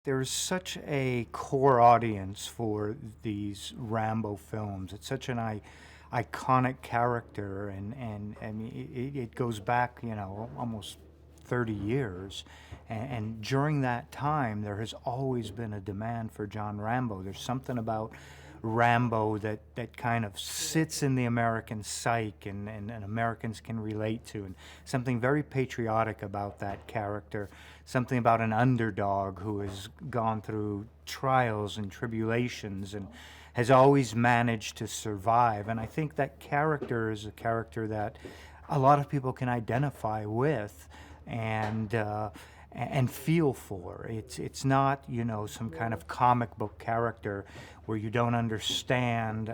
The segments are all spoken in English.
There's such a core audience for these Rambo films. It's such an iconic character, and I mean, it goes back, almost 30 years. And during that time, there has always been a demand for John Rambo. There's something about Rambo that kind of sits in the American psyche and Americans can relate to, and something very patriotic about that character, something about an underdog who has gone through trials and tribulations and has always managed to survive. And I think that character is a character that a lot of people can identify with and feel for. It's not, some kind of comic book character where you don't understand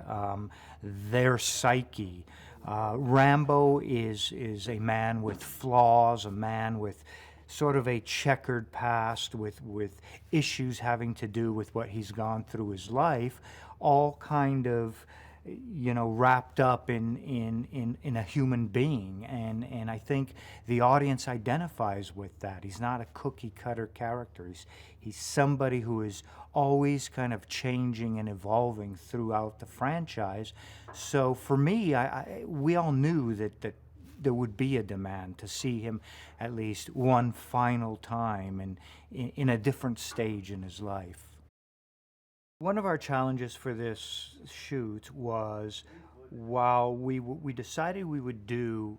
their psyche. Rambo is a man with flaws, a man with sort of a checkered past, with issues having to do with what he's gone through his life, all kind of wrapped up in a human being, and I think the audience identifies with that. He's not a cookie cutter character. He's somebody who is always kind of changing and evolving throughout the franchise. So for me, we all knew that there would be a demand to see him at least one final time and in a different stage in his life. One of our challenges for this shoot was, while we decided we would do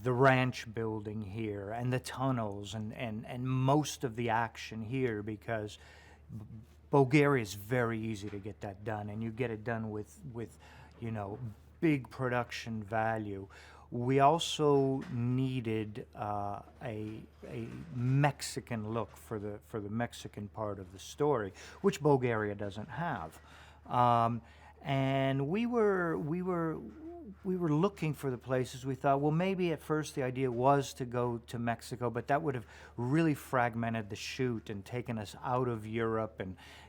the ranch building here and the tunnels and most of the action here, because Bulgaria is very easy to get that done, and you get it done with you know big production value. We also needed a Mexican look for the Mexican part of the story, which Bulgaria doesn't have. And we were looking for the places. We thought, well, maybe at first the idea was to go to Mexico, but that would have really fragmented the shoot and taken us out of Europe,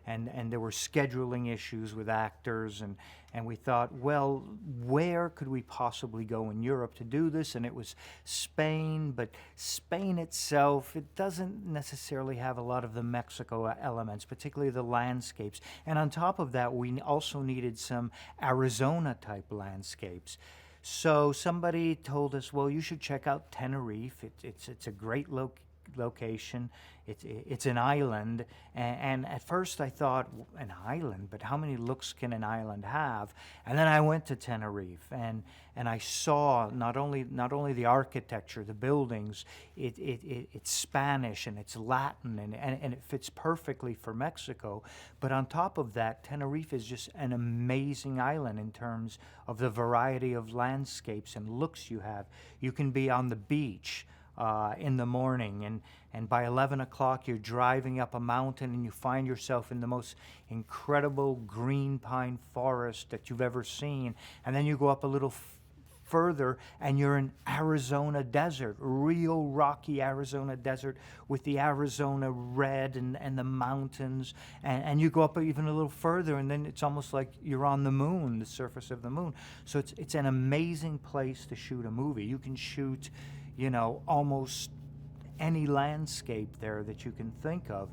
and there were scheduling issues with actors, and we thought, well, where could we possibly go in Europe to do this? And it was Spain, but Spain itself, it doesn't necessarily have a lot of the Mexico elements, particularly the landscapes. And on top of that, we also needed some Arizona type landscapes. So somebody told us, well, you should check out Tenerife. It's a great location. It's an island, and at first I thought, an island, but how many looks can an island have? And then I went to Tenerife, and I saw not only the architecture, the buildings. It's Spanish and it's Latin, and it fits perfectly for Mexico. But on top of that, Tenerife is just an amazing island in terms of the variety of landscapes and looks you have. You can be on the beach in the morning, and by 11 o'clock you're driving up a mountain and you find yourself in the most incredible green pine forest that you've ever seen, and then you go up a little further and you're in Arizona desert, real rocky Arizona desert with the Arizona red and the mountains, and you go up even a little further and then it's almost like you're on the moon, the surface of the moon. So it's an amazing place to shoot a movie. You can shoot almost any landscape there that you can think of.